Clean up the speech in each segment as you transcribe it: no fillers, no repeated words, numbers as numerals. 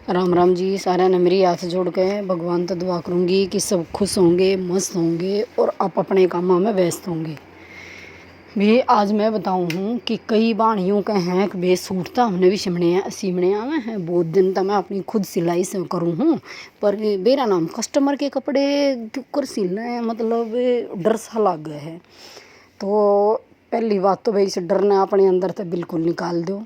राम राम जी। सारे ने मेरी हाथ जोड़ के भगवान तो दुआ करूँगी कि सब खुश होंगे, मस्त होंगे और आप अपने कामों में व्यस्त होंगे। भी आज मैं बताऊँ हूँ कि कई बाणियों के हैं कि बे सूटता हमने भी सिमणे आवे हैं। बहुत दिन तक मैं अपनी खुद सिलाई से करूँ हूँ, पर मेरा नाम कस्टमर के कपड़े क्यों कर सिलना है, मतलब डर सा लग गया है। तो पहली बात तो भाई इस डर ने अपने अंदर से बिल्कुल निकाल दो।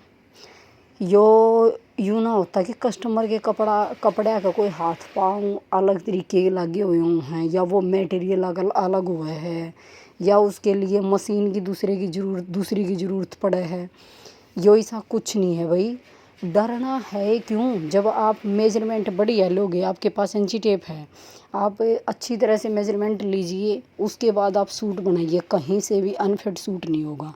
यो यूँ ना होता कि कस्टमर के कपड़े का कोई हाथ पाँव अलग तरीके के लगे हुए हैं, या वो मटेरियल अलग हुआ है, या उसके लिए मशीन की दूसरी की ज़रूरत पड़े है। यो ऐसा कुछ नहीं है भाई। डरना है क्यों? जब आप मेजरमेंट बढ़िया लोगे, आपके पास इंची टेप है, आप अच्छी तरह से मेजरमेंट लीजिए, उसके बाद आप सूट बनाइए। कहीं से भी अनफिट सूट नहीं होगा।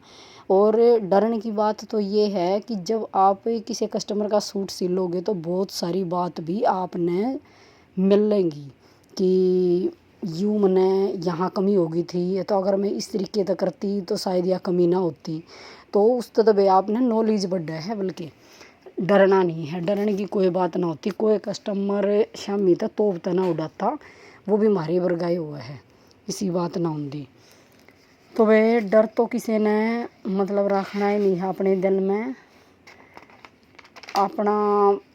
और डरने की बात तो ये है कि जब आप किसी कस्टमर का सूट सिलोगे तो बहुत सारी बात भी आपने मिलेंगी कि यूँ मैंने यहाँ कमी हो गई थी, तो अगर मैं इस तरीके से करती तो शायद यह कमी ना होती। तो उस तरह आपने नॉलेज बढ़ा है, बल्कि डरना नहीं है। डरने की कोई बात ना होती। कोई कस्टमर शामी तक तोप ना उड़ाता, वो भी मारे बरगाए हुआ है, इसी बात ना होती। तो वे डर तो किसी ने मतलब रखना ही नहीं है अपने दिल में। अपना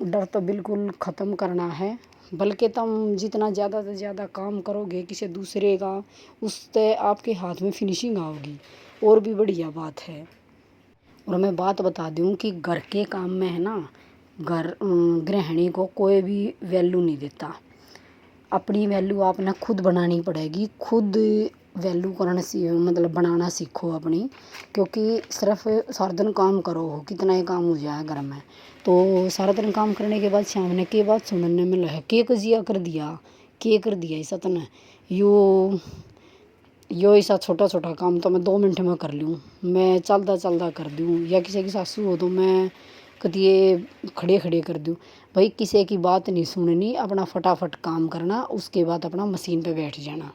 डर तो बिल्कुल ख़त्म करना है। बल्कि तुम जितना ज़्यादा से ज़्यादा काम करोगे किसी दूसरे का, उससे आपके हाथ में फिनिशिंग आओगी, और भी बढ़िया बात है। और मैं बात बता दूँ कि घर के काम में है ना, गृहिणी को कोई भी वैल्यू नहीं देता। अपनी वैल्यू आपने खुद बनानी पड़ेगी। खुद वैल्यू करना मतलब बनाना सीखो अपनी। क्योंकि सिर्फ सारा दिन काम करो हो, कितना ही काम हो जाए घर में, तो सारा दिन काम करने के बाद सामने के बात सुनने में लगे के कजिया कर दिया, के कर दिया ऐसा तो ना। यो ऐसा छोटा छोटा काम तो मैं 2 मिनट में कर लूँ, मैं चलता चलता कर दूँ। या किसी की सासू हो तो मैं कदिए खड़े खड़े कर दूँ। भाई किसी की बात नहीं सुननी, अपना फटाफट काम करना, उसके बाद अपना मशीन पे बैठ जाना।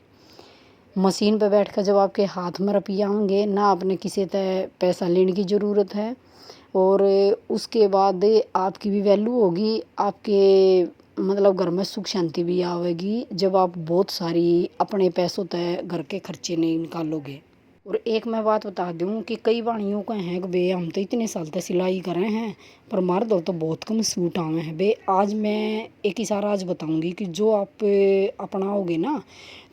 मशीन पे बैठ कर जब आपके हाथ में रुपये आएंगे ना, आपने किसी से पैसा लेने की ज़रूरत है, और उसके बाद आपकी भी वैल्यू होगी। आपके मतलब घर में सुख शांति भी आवेगी, जब आप बहुत सारी अपने पैसों तय घर के खर्चे नहीं निकालोगे। और एक मैं बात बता दूं कि कई वाणियों का हैं कि बे हम तो इतने साल तक सिलाई कर रहे हैं, पर हमारे दो तो बहुत कम सूट आए हैं। बे आज मैं एक इशारा आज बताऊंगी कि जो आप अपनाओगे ना,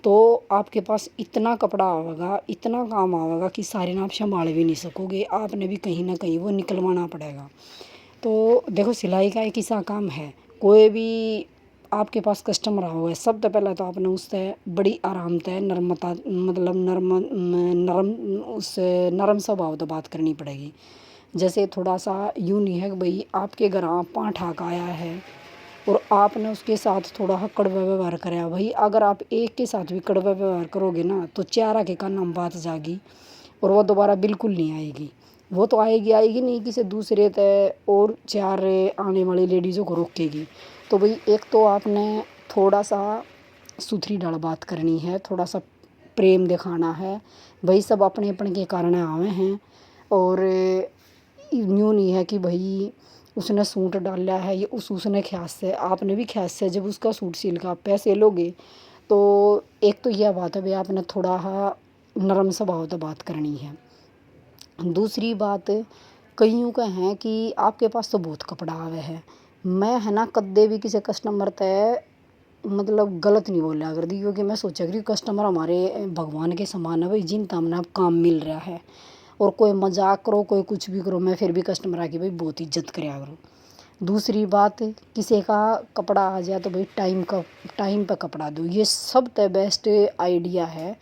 तो आपके पास इतना कपड़ा आवेगा, इतना काम आवेगा कि सारे ना आप संभाल भी नहीं सकोगे। आपने भी कहीं ना कहीं वो निकलवाना पड़ेगा। तो देखो, सिलाई का एक ऐसा काम है, कोई भी आपके पास कस्टमर आओगे, सबसे पहले तो आपने उससे बड़ी आराम से नर्मता मतलब नरम उससे नरम स्वभाव तो बात करनी पड़ेगी। जैसे थोड़ा सा यूँ नहीं है कि भाई आपके घर पाँठ आया है और आपने उसके साथ थोड़ा सा कड़वा व्यवहार कराया। भाई अगर आप एक के साथ भी कड़वा व्यवहार करोगे ना, तो चारा के कान हम बात जागी, और वो दोबारा बिल्कुल नहीं आएगी। वो तो आएगी नहीं, किसी दूसरे तय और चार आने वाली लेडीज़ों को रोकेगी। तो भाई एक तो आपने थोड़ा सा सुथरी ढाल बात करनी है, थोड़ा सा प्रेम दिखाना है। भाई सब अपने अपने के कारण आए हैं, और यूँ नहीं है कि भाई उसने सूट डाला है, ये उसने ख्यास से, आपने भी ख्यास से जब उसका सूट सिल का आप पैसे लोगे। तो एक तो यह बात है भाई, आपने थोड़ा सा नरम स्वभाव से बात करनी है। दूसरी बात, कईयों का है कि आपके पास तो बहुत कपड़ा आवे है, मैं है ना कद्दे भी किसी कस्टमर तय मतलब गलत नहीं बोला कर दी। क्योंकि मैं सोचा करी कस्टमर हमारे भगवान के समान है भाई, जिनका हमने अब काम मिल रहा है। और कोई मजाक करो, कोई कुछ भी करो, मैं फिर भी कस्टमर आके भाई बहुत इज्जत कराया करो। दूसरी बात, किसी का कपड़ा आ जाए तो भाई टाइम पर कपड़ा दो, ये सब से बेस्ट आइडिया है।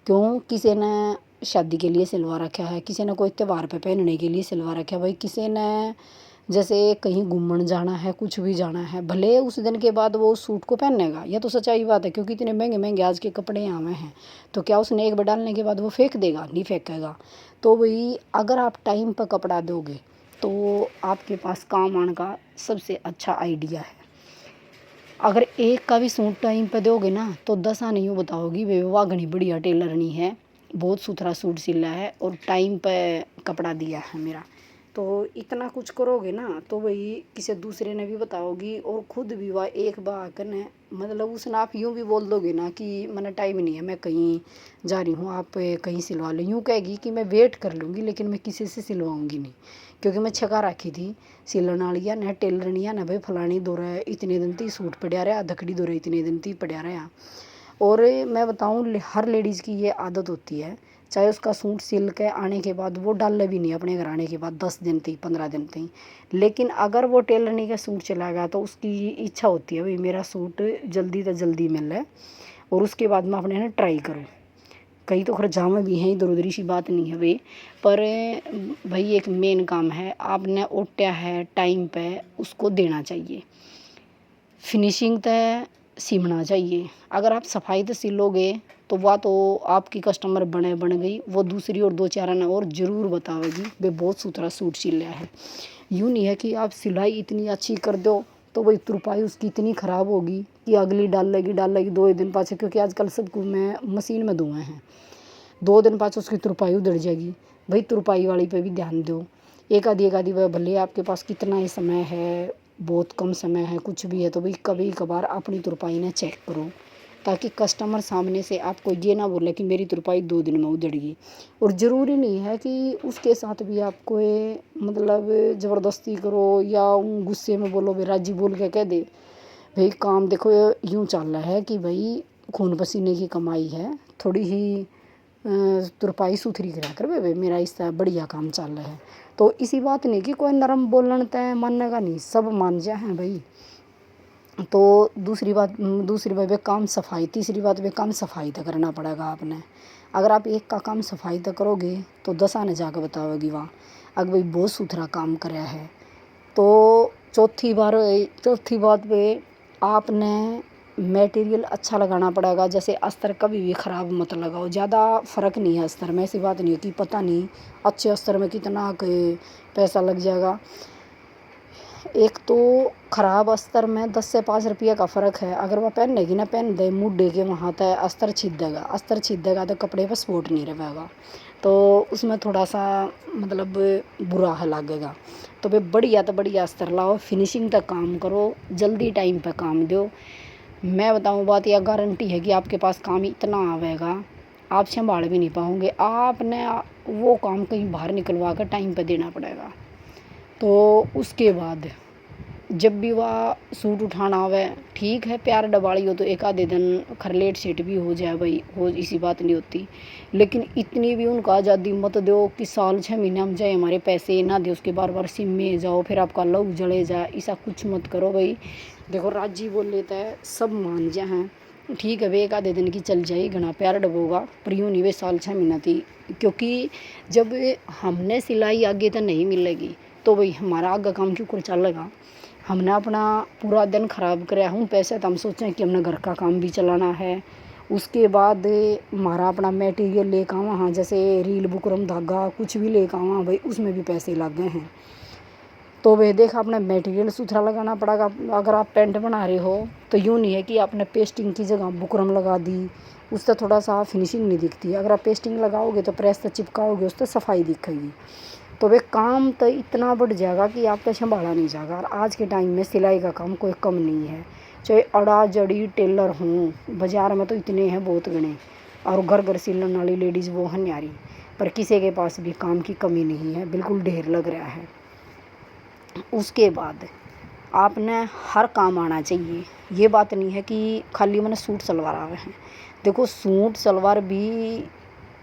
क्यों? किसी ने शादी के लिए सिलवा रखा है, किसी ने कोई त्यौहार पे पहनने के लिए सिलवा रखा है, भाई किसी ने जैसे कहीं घूमने जाना है, कुछ भी जाना है, भले उस दिन के बाद वो उस सूट को पहनेगा, यह तो सच्चाई बात है। क्योंकि इतने महंगे महंगे आज के कपड़े आए हैं, तो क्या उसने एक बार डालने के बाद वो फेंक देगा? नहीं फेंकेगा। तो भाई अगर आप टाइम पर कपड़ा दोगे तो आपके पास काम आने का सबसे अच्छा आइडिया है। अगर एक का भी सूट टाइम पे दोगे ना, तो 10 आने यूँ बताओगी वे वाह घनी बढ़िया टेलर नहीं है, बहुत सुथरा सूट सिला है और टाइम पे कपड़ा दिया है मेरा। तो इतना कुछ करोगे ना तो वही किसी दूसरे ने भी बताओगी, और खुद भी वह एक बार आकर न मतलब उसने आप यूँ भी बोल दोगे ना कि मैंने टाइम नहीं है, मैं कहीं जा रही हूँ, आप कहीं सिलवा लो, यूँ कहेगी कि मैं वेट कर लूँगी लेकिन मैं किसी से सिलवाऊँगी नहीं, क्योंकि मैं छका रखी थी सिलन वाली न टेलरनिया न भाई फलानी दो रहा इतने दिन ती सूट पड़ा रहा, धकड़ी दो रहा इतने दिन ती पड़ा रहा। और मैं बताऊँ हर लेडीज़ की ये आदत होती है, चाहे उसका सूट सिल के आने के बाद वो डाल भी नहीं अपने घर आने के बाद 10 दिन तक 15 दिन तक, लेकिन अगर वो टेलरनी का सूट चला गया तो उसकी इच्छा होती है भाई मेरा सूट जल्दी से जल्दी मिल है, और उसके बाद मैं अपने ना ट्राई करूँ। कई तो खर्चावा भी हैं, इधर उधर सी बात नहीं है भाई, पर भाई एक मेन काम है आपने ओट्या है टाइम पे उसको देना चाहिए, फिनिशिंग तय सिमना चाहिए। अगर आप सफाई से सिलोगे तो वह तो आपकी कस्टमर बन गई, वो दूसरी और 2-4 आना और ज़रूर बतावेगी वे बहुत सुथरा सूट सिला है। यूँ नहीं है कि आप सिलाई इतनी अच्छी कर दो तो वही तुरपाई उसकी इतनी ख़राब होगी कि अगली डाल लेगी 2 दिन पाछे, क्योंकि आजकल सब कुछ मैं मशीन में धुए हैं, 2 दिन पाछे उसकी तुरपाई उधड़ जाएगी। भाई तुरपाई वाली पे भी ध्यान दो। एक आधी वह भले आपके पास कितना ही समय है, बहुत कम समय है, कुछ भी है तो भाई कभी कभार अपनी तुरपाई ना चेक करो, ताकि कस्टमर सामने से आपको ये ना बोले कि मेरी तुरपाई 2 दिन में उधड़ गई। और ज़रूरी नहीं है कि उसके साथ भी आपको मतलब ज़बरदस्ती करो या गुस्से में बोलो भाई राजी बोल के कह दे भाई काम देखो यूँ चल रहा है कि भाई खून पसीने की कमाई है, थोड़ी ही तुरपाई सुथरी करा कर वे मेरा इससे बढ़िया काम चल रहा है। तो इसी बात नहीं कि कोई नरम बोलन तय मानने का नहीं, सब मान जा हैं भाई। तो दूसरी बात वे काम सफाई, तीसरी बात वे काम सफाई तक करना पड़ेगा आपने। अगर आप एक का काम सफाई तक करोगे तो 10 आने जाकर बताओगी वहाँ अगर भाई बहुत सुथरा काम कराया है। तो चौथी बात पे आपने मटेरियल अच्छा लगाना पड़ेगा, जैसे अस्तर कभी भी ख़राब मत लगाओ, ज़्यादा फ़र्क नहीं है अस्तर में, ऐसी बात नहीं है कि पता नहीं अच्छे अस्तर में कितना पैसा लग जाएगा। एक तो ख़राब अस्तर में 10 से 5 रुपये का फ़र्क है, अगर वह पहनेगी ना पहन दे मुँह दे के वहाँ तक अस्तर छिद देगा तो कपड़े पर स्पोर्ट नहीं रहेगा, तो उसमें थोड़ा सा मतलब बुरा है लगेगा। तो भाई बढ़िया तो बढ़िया अस्तर लाओ, फिनिशिंग तक काम करो, जल्दी टाइम पे काम दो। मैं बताऊँ बात यह गारंटी है कि आपके पास काम इतना आवेगा आप संभाल भी नहीं पाओगे, आपने वो काम कहीं बाहर निकलवा कर टाइम पे देना पड़ेगा। तो उसके बाद जब भी वह सूट उठाना आवे ठीक है, प्यार डबाड़ी हो तो एक आधे दिन खरलेट सेट भी हो जाए भाई, हो इसी बात नहीं होती, लेकिन इतनी भी उनको आज़ादी मत दो कि साल 6 महीने हम जाए हमारे पैसे ना दे उसके बार सिम में जाओ फिर आपका लहू जले जाए, ऐसा कुछ मत करो भाई। देखो राजी बोल लेता है सब मान जा हैं, ठीक है वे एक आधे दिन की चल जाए घना प्यार डबोगा, पर यूँ नहीं वे साल 6 महीना थी, क्योंकि जब हमने सिलाई आगे तो नहीं मिलेगी तो भाई हमारा आगे काम क्यों कर चलेगा। हमने अपना पूरा दिन ख़राब कराया हूँ, पैसे तो हम सोचें कि हमने घर का काम भी चलाना है, उसके बाद हमारा अपना मटेरियल लेकर आवा, हाँ जैसे रील बुकरम धागा कुछ भी लेकर आवा भाई उसमें भी पैसे लग गए हैं। तो वे देखा अपना मटेरियल सुथरा लगाना पड़ेगा। अगर आप पेंट बना रहे हो तो यूँ नहीं है कि आपने पेस्टिंग की जगह बुकरम लगा दी, उससे थोड़ा सा फिनिशिंग नहीं दिखती। अगर आप पेस्टिंग लगाओगे तो प्रेस से चिपकाओगे उससे सफाई दिखेगी, तो वे काम तो इतना बढ़ जाएगा कि आपका संभाला नहीं जाएगा। और आज के टाइम में सिलाई का काम कोई कम नहीं है, चाहे अड़ा जड़ी टेलर हों, बाज़ार में तो इतने हैं बहुत गणे, और घर घर सिलन वाली लेडीज़ वो हैं न्यारी, पर किसी के पास भी काम की कमी नहीं है, बिल्कुल ढेर लग रहा है। उसके बाद आपने हर काम आना चाहिए, ये बात नहीं है कि खाली मैंने सूट सलवार आवे हैं। देखो सूट सलवार भी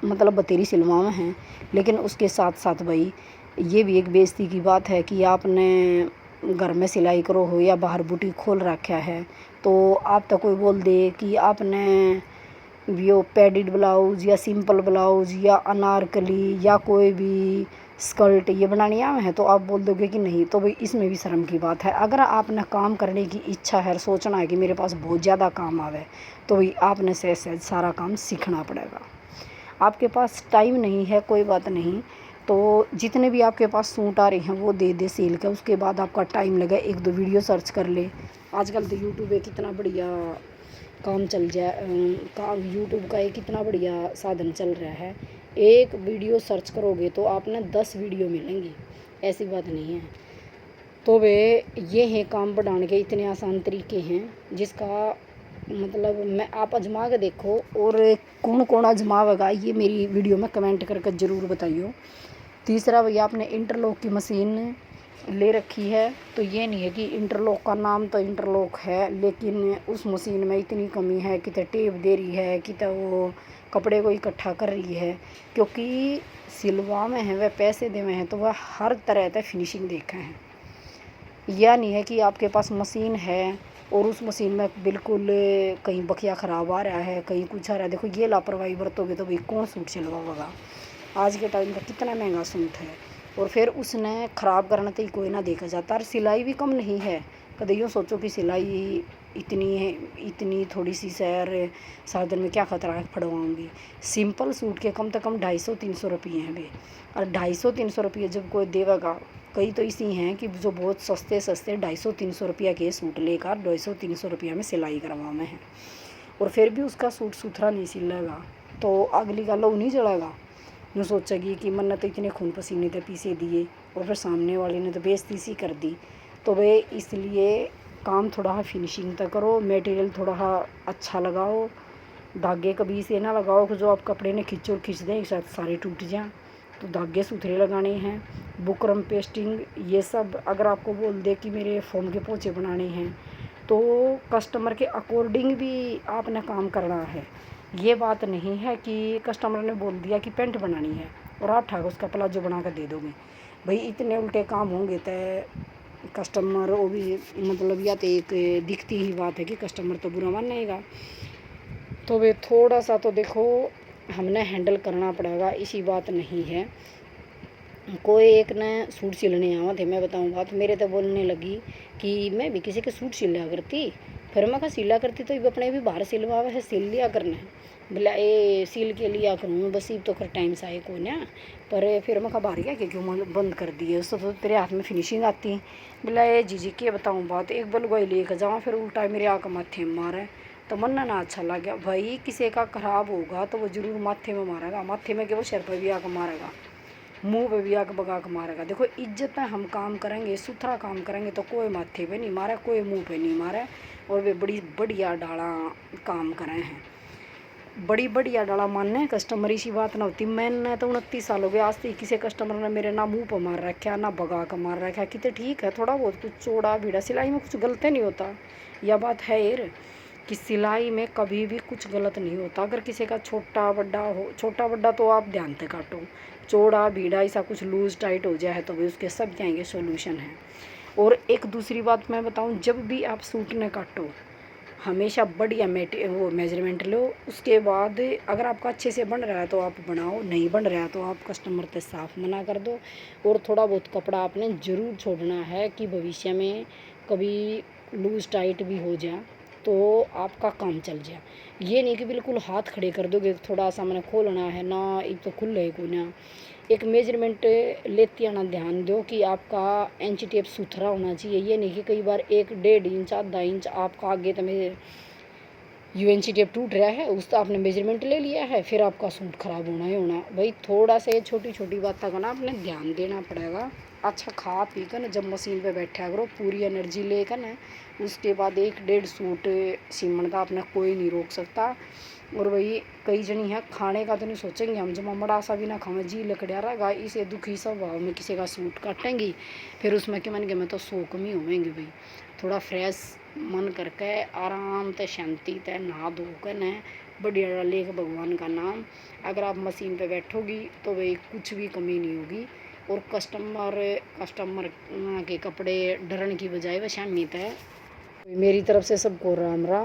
मतलब बतेरी सिलवावे हैं, लेकिन उसके साथ साथ भाई ये भी एक बेइज्जती की बात है कि आपने घर में सिलाई करो हो या बाहर बुटीक खोल रखा है तो आप तो कोई बोल दे कि आपने वो पैडिड ब्लाउज़ या सिंपल ब्लाउज़ या अनारकली या कोई भी स्कर्ट ये बनानी आवे हैं, तो आप बोल दोगे कि नहीं, तो भाई इसमें भी शर्म की बात है। अगर आपने काम करने की इच्छा है, सोचना है कि मेरे पास बहुत ज़्यादा काम आवे, तो भाई आपने सहज सारा काम सीखना पड़ेगा। आपके पास टाइम नहीं है कोई बात नहीं, तो जितने भी आपके पास सूट आ रहे हैं वो दे दे सिल के, उसके बाद आपका टाइम लगे 1-2 वीडियो सर्च कर ले। आजकल तो यूट्यूब पे कितना बढ़िया काम चल जाए, काम यूट्यूब का एक कितना बढ़िया साधन चल रहा है। एक वीडियो सर्च करोगे तो आपने 10 वीडियो मिलेंगी, ऐसी बात नहीं है। तो वे ये हैं काम बढ़ाने के इतने आसान तरीके हैं जिसका मतलब मैं आप आजमा के देखो, और कौन कौन आजमावेगा ये मेरी वीडियो में कमेंट करके ज़रूर बताइए। तीसरा, भैया आपने इंटरलॉक की मशीन ले रखी है तो ये नहीं है कि इंटरलॉक का नाम तो इंटरलॉक है, लेकिन उस मशीन में इतनी कमी है कि तो टेप दे रही है कि तो वो कपड़े को इकट्ठा कर रही है, क्योंकि सिलवा में है वह पैसे दे में है तो वह हर तरह से फिनिशिंग देखा है। यह नहीं है कि आपके पास मशीन है और उस मशीन में बिल्कुल कहीं बखिया ख़राब आ रहा है, कहीं कुछ आ रहा है। देखो ये लापरवाही बरतोगे तो भाई कौन सूट सिलवाएगा। आज के टाइम पर कितना महंगा सूट है, और फिर उसने ख़राब करना तो ही कोई ना देखा जाता। और सिलाई भी कम नहीं है, कभी यूँ सोचो कि सिलाई इतनी है, इतनी थोड़ी सी सैर साधन में क्या खतरा है फड़वाऊँगी। सिंपल सूट के कम से कम 250-300 रुपये हैं वे, और 250-300 रुपये जब कोई देगा, कई तो इसी हैं कि जो बहुत सस्ते 250-300 रुपया के सूट लेकर 200-300 रुपया में सिलाई करवाना है, और फिर भी उसका सूट सुथरा नहीं सिलेगा तो अगली गल नहीं चलेगा। यूँ सोचेगी कि मैंने तो इतने खून पसीने तो पीसे दिए और फिर सामने वाले ने तो बेइज्जती सी कर दी। तो वे इसलिए काम थोड़ा फिनिशिंग तक करो, मटेरियल थोड़ा अच्छा लगाओ, धागे कभी से ना लगाओ कि जो आप कपड़े ने खींचो खींच दें एक साथ सारे टूट जाएँ। तो धागे सुथरे लगाने हैं, बुकरम पेस्टिंग ये सब। अगर आपको बोल दे कि मेरे फोम के पोंचे बनाने हैं तो कस्टमर के अकॉर्डिंग भी आपने काम करना है। ये बात नहीं है कि कस्टमर ने बोल दिया कि पेंट बनानी है और आप ठाक उसका प्लाजो बना कर दे दोगे। भाई इतने उल्टे काम होंगे तो कस्टमर वो भी मतलब या तो एक दिखती ही बात है कि कस्टमर तो बुरा मानेगा। तो वे थोड़ा सा तो देखो हमने हैंडल करना पड़ेगा, इसी बात नहीं है। कोई एक ने सूट सिलने आवा थे, मैं बताऊँ बात, मेरे तो बोलने लगी कि मैं भी किसी के सूट सिला करती, फिर मैं कहा सिला करती तो अपने भी बाहर सिलवावे है, सिल लिया करना है। बोला ए सिल के लिया करूँ बस तो कर टाइम से आए को ना, पर फिर मैं कहा बाहर क्या क्यों बंद कर दिए, उससे तो तेरे हाथ में फिनिशिंग आती। बोला ए जी के बताऊँ बात, एक बलगोई लेकर जाऊँ फिर उल्टा मेरे आकर माथे में मारे तो मन ना अच्छा लग गया। भाई किसी का ख़राब होगा तो वो ज़रूर माथे में मारेगा, माथे में कि वो सिर पर भी आकर मारेगा, मुंह पे भी आग बगा के मारेगा। देखो इज्जत में हम काम करेंगे, सुथरा काम करेंगे तो कोई माथे पे नहीं मारे, कोई मुंह पे नहीं मारे, और वे बड़ी बढ़िया डाला काम करे हैं, बड़ी बढ़िया डाला मानने कस्टमर इसी बात ना होती। मैंने तो 29 साल हो गए, आज तक किसी कस्टमर ने मेरे ना मुंह पर मार रखा ना भगा कर मार रखा। कितने ठीक है, थोड़ा बहुत कुछ चौड़ा भीड़ा सिलाई में कुछ गलत नहीं होता, यह बात है यार कि सिलाई में कभी भी कुछ गलत नहीं होता। अगर किसी का छोटा बड़ा हो, छोटा बड़ा तो आप ध्यान से काटो, चौड़ा भीड़ा ऐसा कुछ लूज़ टाइट हो जाए तो भी उसके सब जाएंगे सॉल्यूशन है। और एक दूसरी बात मैं बताऊं, जब भी आप सूट ने काटो हमेशा बढ़िया वो मेजरमेंट लो, उसके बाद अगर आपका अच्छे से बन रहा है तो आप बनाओ, नहीं बन रहा है तो आप कस्टमर से साफ मना कर दो। और थोड़ा बहुत कपड़ा आपने ज़रूर छोड़ना है कि भविष्य में कभी लूज़ टाइट भी हो जाए तो आपका काम चल जाए। ये नहीं कि बिल्कुल हाथ खड़े कर दोगे, थोड़ा सा मैंने खोलना है ना, एक तो खुले को ना, एक मेजरमेंट लेते आना ध्यान दो कि आपका इंच टेप सुथरा होना चाहिए। ये नहीं कि कई बार 1-1.5 इंच आधा इंच आपका आगे तो मेरे यूएनसी टेप टूट रहा है, उसका आपने मेजरमेंट ले लिया है, फिर आपका सूट ख़राब होना ही होना। भाई थोड़ा सा छोटी छोटी बातों का ना आपने ध्यान देना पड़ेगा। अच्छा खा पी कर ना जब मशीन पे बैठा करो पूरी एनर्जी लेकर ना, उसके बाद 1-1.5 सूट सीमन का आपने कोई नहीं रोक सकता। और वही कई जनी है खाने का तो नहीं सोचेंगे हम, जब मड़ा सा भी ना खावे जी लकड़ा रहेगा, इसे दुखी स्वभाव में किसी का सूट काटेंगी फिर उसमें कि मन के मैं तो 100 कमी होवेंगे। भाई थोड़ा फ्रेश मन करके आराम से शांति से नहा धो कर न बढ़िया लेख भगवान का नाम, अगर आप मशीन पे बैठोगी तो भाई कुछ भी कमी नहीं होगी। और कस्टमर के कपड़े डरने की बजाय वह शामित है। मेरी तरफ से सबको राम राम।